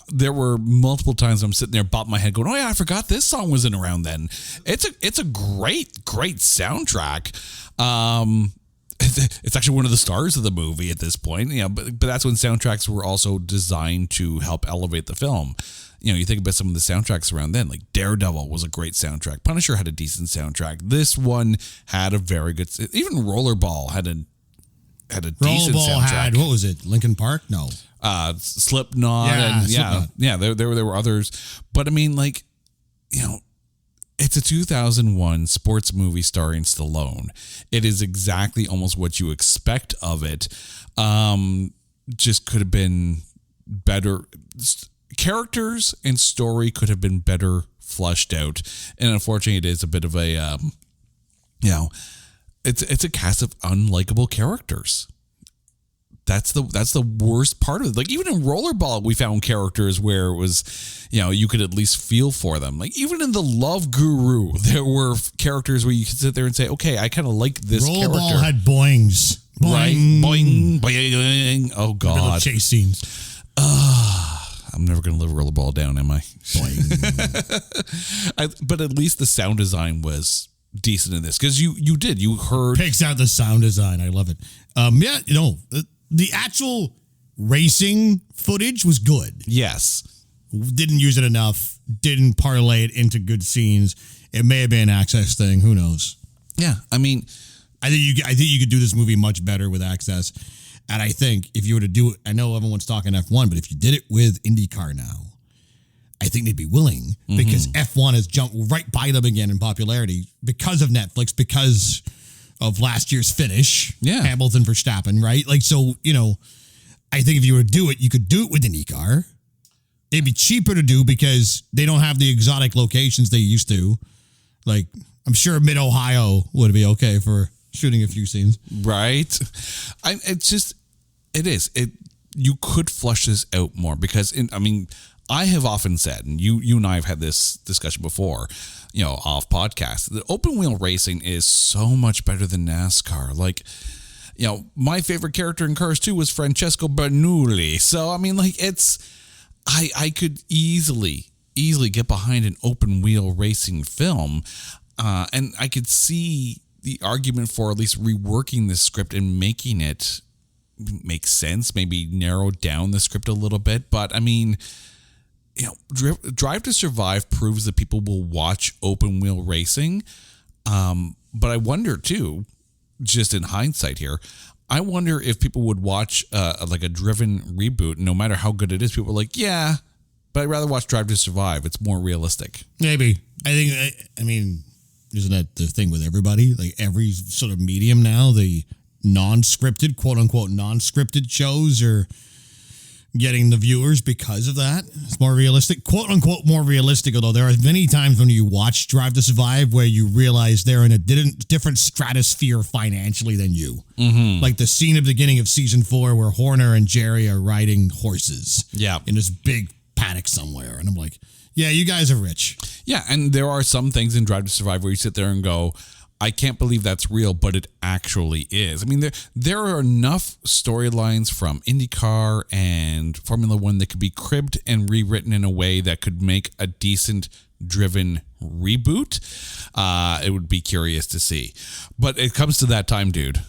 there were multiple times I'm sitting there bopping my head going, oh yeah, I forgot this song wasn't around then. It's a great soundtrack. It's actually one of the stars of the movie at this point, you know, but that's when soundtracks were also designed to help elevate the film. You know, you think about some of the soundtracks around then, like Daredevil was a great soundtrack. Punisher had a decent soundtrack. This one had a very good, even Rollerball had a decent soundtrack.
Had, what was it, Linkin Park? No.
Slipknot.
Yeah,
and
Slipknot.
Yeah, there were others. But I mean, like, you know, it's a 2001 sports movie starring Stallone. It is exactly almost what you expect of it. Just could have been better. Characters and story could have been better flushed out, and unfortunately, it is a bit of a, you know, it's a cast of unlikable characters. That's the worst part of it. Like, even in Rollerball, we found characters where it was, you know, you could at least feel for them. Like, even in The Love Guru, there were characters where you could sit there and say, okay, I kind of like this character.
Rollerball had boings. Boing.
Right? Boing, boing. Oh, God.
Chase scenes.
I'm never going to live Rollerball down, am I? But at least the sound design was decent in this, because you heard.
Picks out the sound design. I love it. Yeah, you know, the actual racing footage was good.
Yes.
Didn't use it enough. Didn't parlay it into good scenes. It may have been an access thing. Who knows?
Yeah, I mean,
I think you could do this movie much better with access. And I think if you were to do it, I know everyone's talking F1, but if you did it with IndyCar now, I think they'd be willing, because F1 has jumped right by them again in popularity because of Netflix, because of last year's finish.
Yeah.
Hamilton, Verstappen, right? Like, so, you know, I think if you were to do it, you could do it with IndyCar. It'd be cheaper to do because they don't have the exotic locations they used to. Like, I'm sure mid-Ohio would be okay for shooting a few scenes.
Right. You could flush this out more, because I have often said, and you and I have had this discussion before, you know, off podcast, that open wheel racing is so much better than NASCAR. Like, you know, my favorite character in Cars 2 was Francesco Bernoulli. So, I mean, like, I could easily get behind an open wheel racing film. And I could see the argument for at least reworking the script and making it make sense, maybe narrow down the script a little bit. But I mean, you know, Drive to Survive proves that people will watch open wheel racing. But I wonder too, just in hindsight here, I wonder if people would watch like a driven reboot, no matter how good it is. People are like, yeah, but I'd rather watch Drive to Survive. It's more realistic.
Maybe. I mean, isn't that the thing with everybody? Like, every sort of medium now, the non-scripted, quote-unquote non-scripted shows are getting the viewers because of that. It's more realistic, quote-unquote more realistic, although there are many times when you watch Drive to Survive where you realize they're in a different stratosphere financially than you. Mm-hmm. Like the scene at the beginning of season 4 where Horner and Jerry are riding horses in this big paddock somewhere. And I'm like, yeah, you guys are rich.
Yeah, and there are some things in Drive to Survive where you sit there and go, I can't believe that's real, but it actually is. I mean, there are enough storylines from IndyCar and Formula One that could be cribbed and rewritten in a way that could make a decent driven reboot. It would be curious to see. But it comes to that time, dude.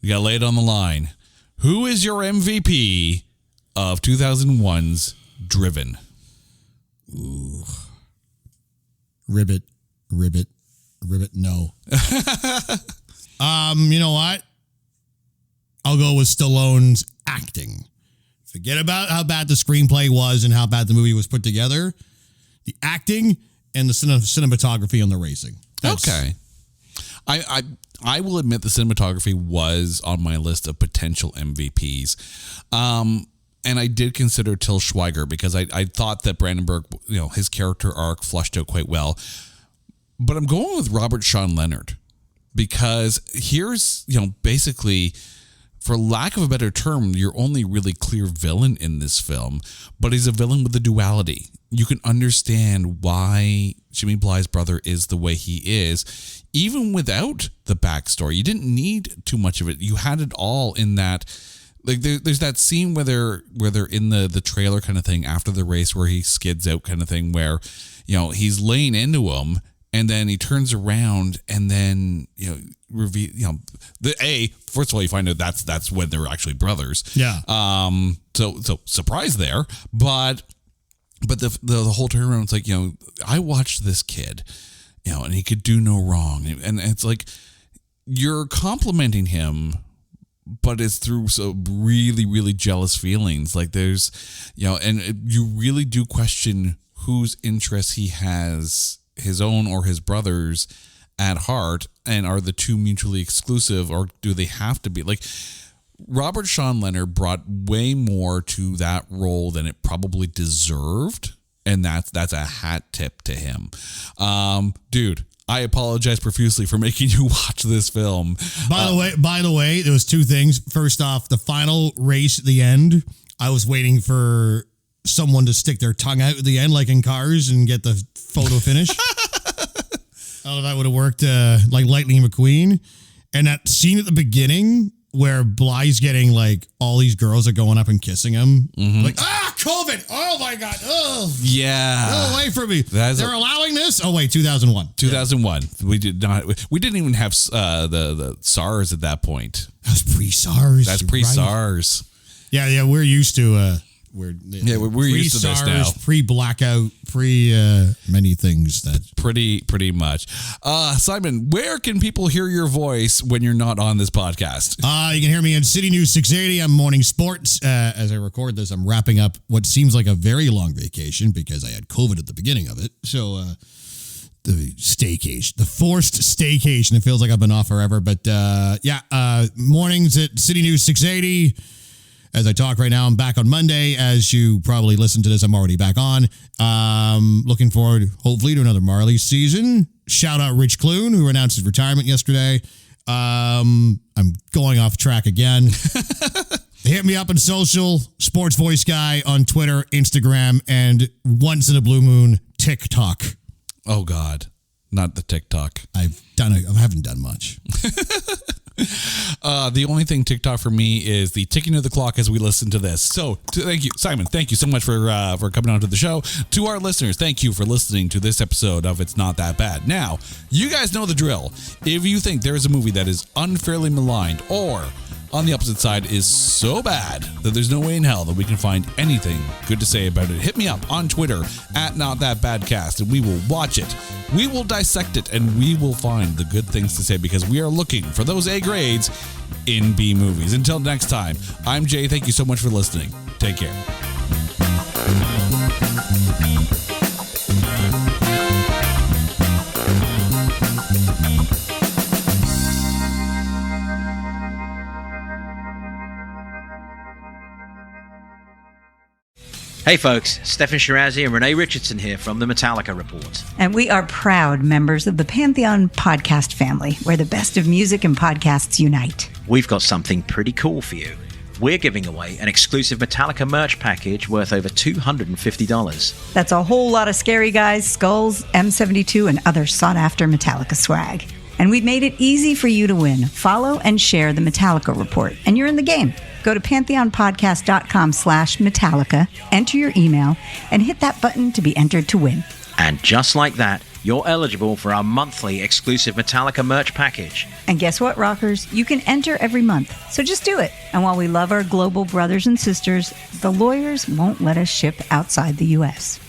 You got to lay it on the line. Who is your MVP of 2001's Driven?
Ooh. Ribbit, no. You know what? I'll go with Stallone's acting. Forget about how bad the screenplay was and how bad the movie was put together. The acting and the cinematography on the racing.
Okay. I will admit the cinematography was on my list of potential MVPs. And I did consider Til Schweiger because I thought that Brandenburg, his character arc flushed out quite well. But I'm going with Robert Sean Leonard because here's, basically, for lack of a better term, your only really clear villain in this film, but he's a villain with a duality. You can understand why Jimmy Bly's brother is the way he is, even without the backstory. You didn't need too much of it. You had it all in that. Like there's that scene where they're in the trailer kind of thing after the race where he skids out kind of thing where, he's laying into him. And then he turns around and then, first of all, you find out that's when they're actually brothers.
Yeah.
So surprise there. But the whole turnaround, it's like, I watched this kid, and he could do no wrong. And it's like, you're complimenting him, but it's through so really, really jealous feelings. Like there's, and you really do question whose interests he has, his own or his brother's, at heart, and are the two mutually exclusive, or do they have to be? Like Robert Sean Leonard brought way more to that role than it probably deserved, and that's a hat tip to him. Dude, I apologize profusely for making you watch this film.
By the way, there was two things. First off, the final race at the end, I was waiting for someone to stick their tongue out at the end, like in Cars, and get the photo finish. I don't know if that would have worked like Lightning McQueen. And that scene at the beginning where Bly's getting like all these girls are going up and kissing him. Mm-hmm. Like, COVID. Oh my God. Oh,
yeah.
Go away from me. They're allowing this. Oh wait, 2001.
2001. Yeah. We didn't even have the SARS at that point.
That's pre-SARS.
That's pre-SARS.
Right. Yeah. We're used to, we're
used to this now.
Pre-blackout, many things. That
pretty much. Simon, where can people hear your voice when you're not on this podcast?
You can hear me on City News 680. I'm Morning Sports. As I record this, I'm wrapping up what seems like a very long vacation because I had COVID at the beginning of it. So the staycation, the forced staycation. It feels like I've been off forever, but mornings at City News 680. As I talk right now, I'm back on Monday. As you probably listen to this, I'm already back on. Looking forward, hopefully, to another Marley season. Shout out Rich Clune, who announced his retirement yesterday. I'm going off track again. Hit me up on social, Sports Voice Guy on Twitter, Instagram, and once in a blue moon, TikTok.
Oh, God. Not the TikTok.
I haven't done much.
The only thing TikTok for me is the ticking of the clock as we listen to this. So thank you, Simon. Thank you so much for coming on to the show. To our listeners, thank you for listening to this episode of It's Not That Bad. Now, you guys know the drill. If you think there is a movie that is unfairly maligned or on the opposite side is so bad that there's no way in hell that we can find anything good to say about it, hit me up on Twitter at NotThatBadCast, and we will watch it. We will dissect it, and we will find the good things to say because we are looking for those A grades in B movies. Until next time, I'm Jay. Thank you so much for listening. Take care.
Hey folks, Stefan Shirazi and Renee Richardson here from the Metallica Report.
And we are proud members of the Pantheon podcast family, where the best of music and podcasts unite.
We've got something pretty cool for you. We're giving away an exclusive Metallica merch package worth over $250.
That's a whole lot of Scary Guys, Skulls, M72, and other sought-after Metallica swag. And we've made it easy for you to win. Follow and share the Metallica Report, and you're in the game. Go to pantheonpodcast.com/Metallica, enter your email, and hit that button to be entered to win.
And just like that, you're eligible for our monthly exclusive Metallica merch package.
And guess what, rockers? You can enter every month. So just do it. And while we love our global brothers and sisters, the lawyers won't let us ship outside the U.S.